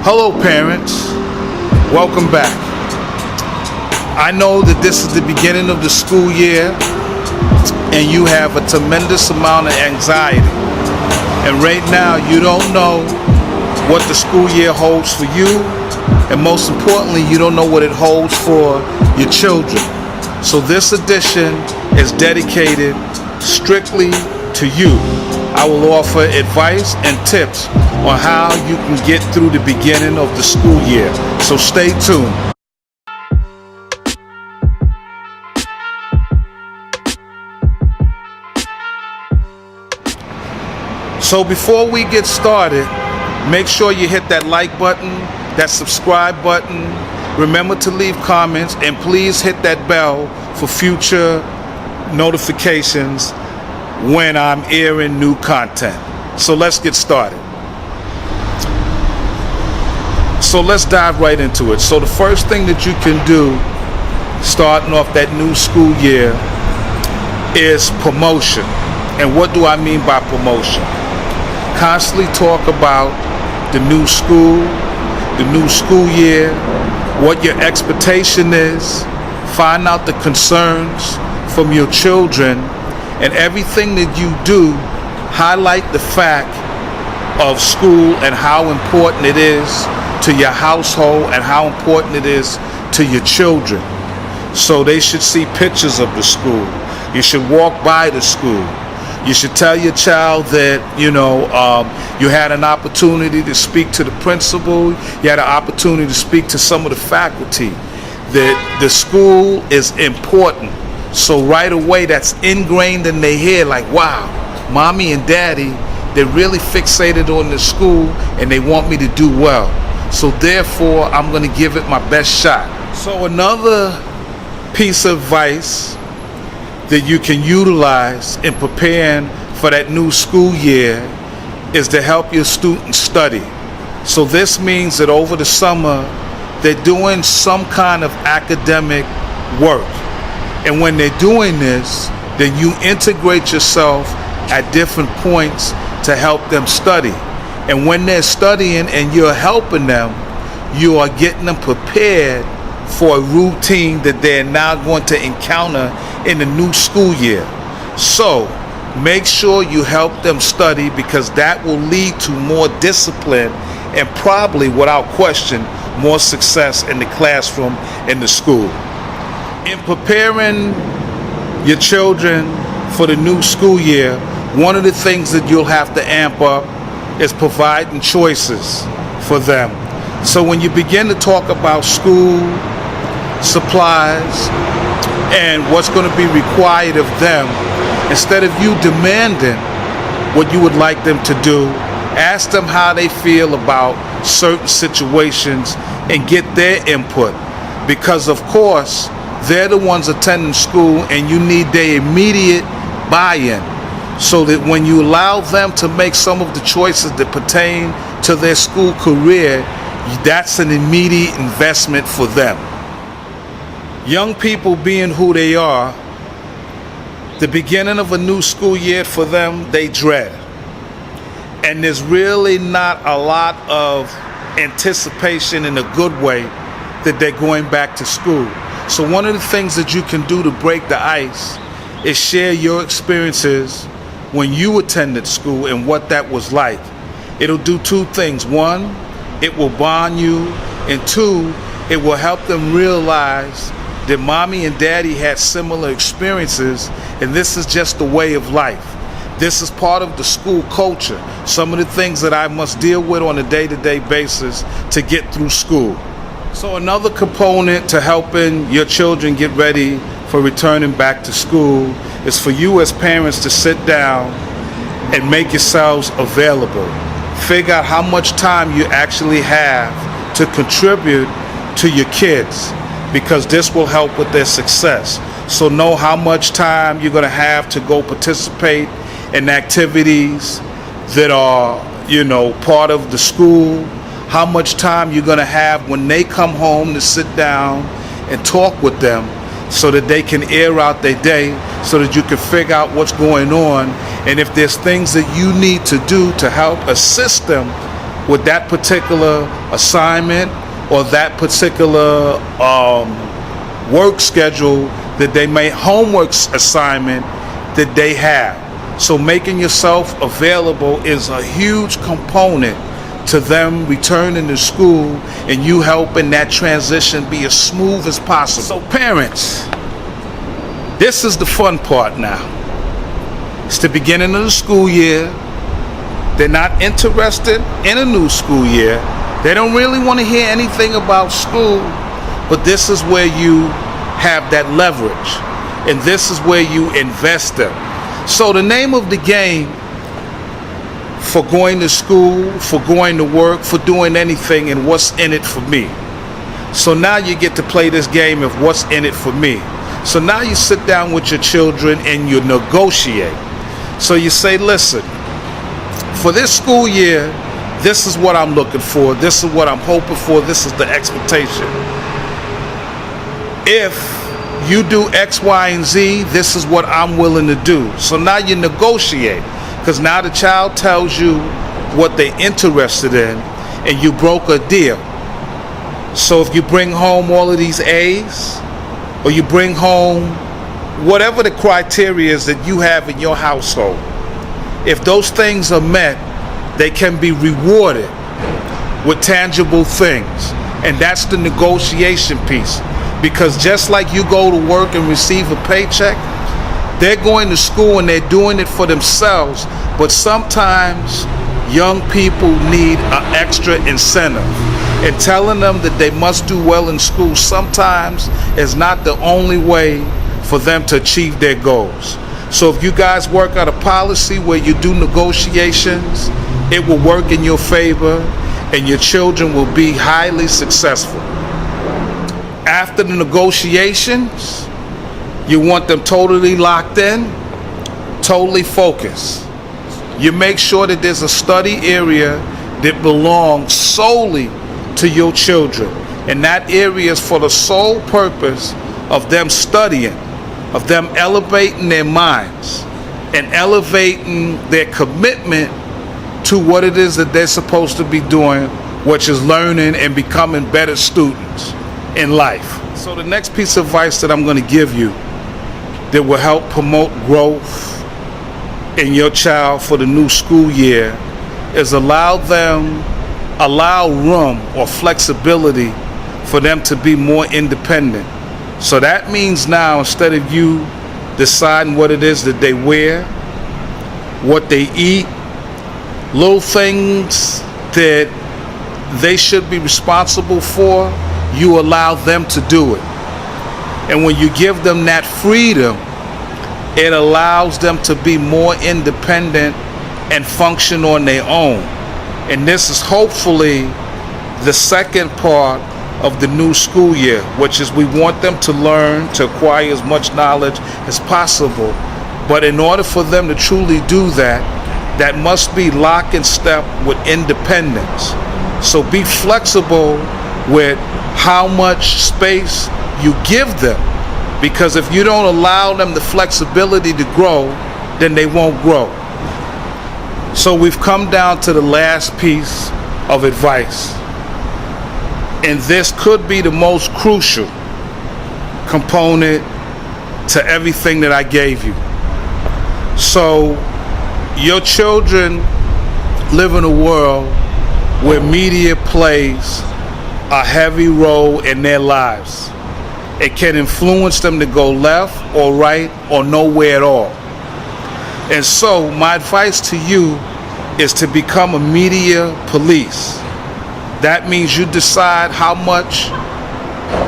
Hello parents, welcome back. I know that this is the beginning of the school year and you have a tremendous amount of anxiety. And right now you don't know what the school year holds for you, and most importantly, you don't know what it holds for your children. So this edition is dedicated strictly to you. I will offer advice and tips on how you can get through the beginning of the school year. So stay tuned. So before we get started, make sure you hit that like button, that subscribe button. Remember to leave comments, and please hit that bell for future notifications when I'm airing new content. So let's get started. So let's dive right into it. So the first thing that you can do starting off that new school year is promotion. And what do I mean by promotion? Constantly talk about the new school year, what your expectation is, find out the concerns from your children, and everything that you do, highlight the fact of school and how important it is to your household and how important it is to your children. So they should see pictures of the school. You should walk by the school. You should tell your child that, you had an opportunity to speak to the principal. You had an opportunity to speak to some of the faculty. That the school is important. So right away, that's ingrained in their head, like, wow, mommy and daddy, they're really fixated on the school and they want me to do well. So therefore, I'm going to give it my best shot. So another piece of advice that you can utilize in preparing for that new school year is to help your students study. So this means that over the summer, they're doing some kind of academic work. And when they're doing this, then you integrate yourself at different points to help them study. And when they're studying and you're helping them, you are getting them prepared for a routine that they're now going to encounter in the new school year. So make sure you help them study, because that will lead to more discipline and probably, without question, more success in the classroom, in the school. In preparing your children for the new school year, one of the things that you'll have to amp up is providing choices for them. So when you begin to talk about school supplies and what's going to be required of them, instead of you demanding what you would like them to do, ask them how they feel about certain situations and get their input, because of course they're the ones attending school and you need their immediate buy-in, so that when you allow them to make some of the choices that pertain to their school career, that's an immediate investment for them. Young people being who they are, the beginning of a new school year for them, they dread. And there's really not a lot of anticipation in a good way that they're going back to school. So one of the things that you can do to break the ice is share your experiences when you attended school and what that was like. It'll do two things. One, it will bond you, and two, it will help them realize that mommy and daddy had similar experiences, and this is just the way of life. This is part of the school culture. Some of the things that I must deal with on a day-to-day basis to get through school. So another component to helping your children get ready for returning back to school is for you as parents to sit down and make yourselves available. Figure out how much time you actually have to contribute to your kids, because this will help with their success. So know how much time you're going to have to go participate in activities that are, part of the school. How much time you're going to have when they come home to sit down and talk with them, so that they can air out their day, so that you can figure out what's going on, and if there's things that you need to do to help assist them with that particular assignment or that particular work schedule that they may, homework assignment that they have. So making yourself available is a huge component to them returning to school and you helping that transition be as smooth as possible. So parents, this is the fun part now. It's the beginning of the school year. They're not interested in a new school year. They don't really want to hear anything about school, but this is where you have that leverage, and this is where you invest them. So the name of the game for going to school, for going to work, for doing anything, and what's in it for me. So now you get to play this game of what's in it for me. So now you sit down with your children and you negotiate. So you say, listen, for this school year, this is what I'm looking for, this is what I'm hoping for, this is the expectation. If you do X, Y, and Z, this is what I'm willing to do. So now you negotiate, because now the child tells you what they're interested in, and you broke a deal. So if you bring home all of these A's, or you bring home whatever the criteria is that you have in your household, if those things are met, they can be rewarded with tangible things. And that's the negotiation piece. Because just like you go to work and receive a paycheck, they're going to school and they're doing it for themselves. But sometimes young people need an extra incentive. And telling them that they must do well in school sometimes is not the only way for them to achieve their goals. So if you guys work out a policy where you do negotiations, it will work in your favor and your children will be highly successful. After the negotiations, you want them totally locked in, totally focused. You make sure that there's a study area that belongs solely to your children. And that area is for the sole purpose of them studying, of them elevating their minds and elevating their commitment to what it is that they're supposed to be doing, which is learning and becoming better students in life. So the next piece of advice that I'm going to give you that will help promote growth in your child for the new school year is allow room or flexibility for them to be more independent. So that means now, instead of you deciding what it is that they wear, what they eat, little things that they should be responsible for, you allow them to do it. And when you give them that freedom, it allows them to be more independent and function on their own. And this is hopefully the second part of the new school year, which is we want them to learn, to acquire as much knowledge as possible. But in order for them to truly do that, that must be lock and step with independence. So be flexible with how much space you give them, because if you don't allow them the flexibility to grow, then they won't grow. So we've come down to the last piece of advice, and this could be the most crucial component to everything that I gave you. So your children live in a world where media plays a heavy role in their lives. It can influence them to go left or right or nowhere at all. And so my advice to you is to become a media police. That means you decide how much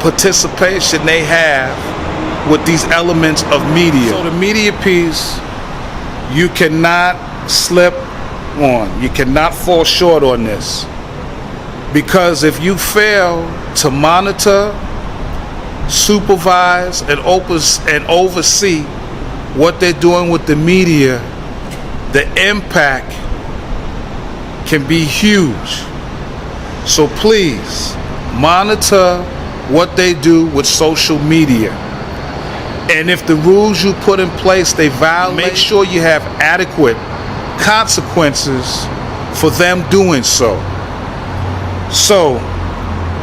participation they have with these elements of media. So the media piece, you cannot slip on. You cannot fall short on this. Because if you fail to monitor, supervise, and oversee what they're doing with the media, the impact can be huge. So please monitor what they do with social media. And if the rules you put in place they violate, make sure you have adequate consequences for them doing so. So,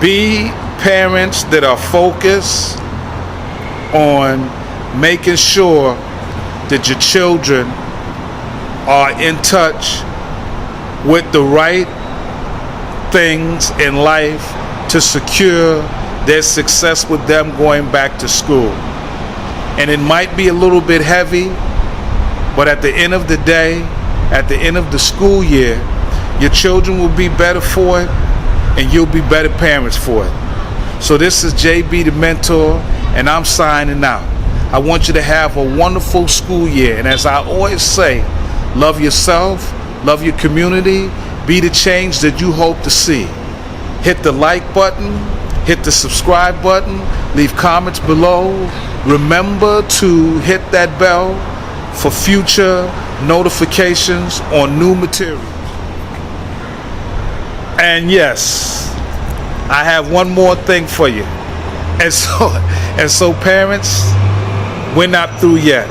be parents that are focused on making sure that your children are in touch with the right things in life to secure their success with them going back to school. And it might be a little bit heavy, but at the end of the day, at the end of the school year, your children will be better for it, and you'll be better parents for it. So this is JB the Mentor, and I'm signing out. I want you to have a wonderful school year, and as I always say, love yourself, love your community, be the change that you hope to see. Hit the like button, hit the subscribe button, leave comments below. Remember to hit that bell for future notifications on new material. And yes, I have one more thing for you. And so parents, we're not through yet.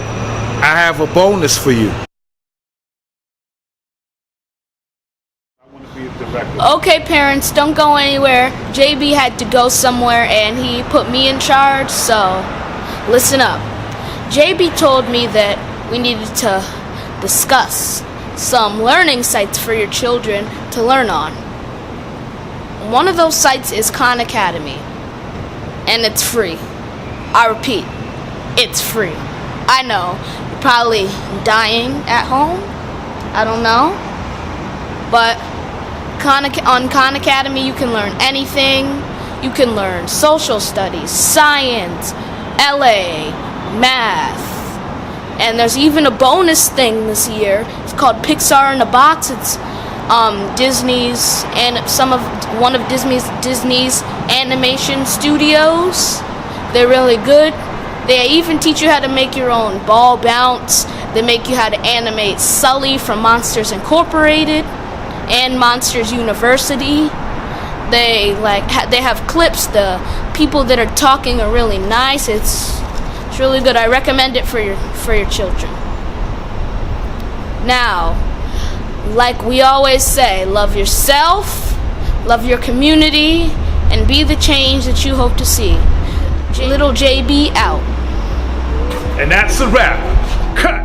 I have a bonus for you. Okay, parents, don't go anywhere. JB had to go somewhere and he put me in charge, so listen up. JB told me that we needed to discuss some learning sites for your children to learn on. One of those sites is Khan Academy, and it's free. I repeat, it's free. I know, you're probably dying at home. I don't know, but on Khan Academy you can learn anything. You can learn social studies, science, LA, math, and there's even a bonus thing this year. It's called Pixar in a Box. It's Disney's and one of Disney's animation studios. They're really good. They even teach you how to make your own ball bounce. They make you how to animate Sully from Monsters Incorporated and Monsters University. They have clips. The people that are talking are really nice. It's really good. I recommend it for your children. Now, like we always say, love yourself, love your community, and be the change that you hope to see. Little JB out. And that's a wrap. Cut.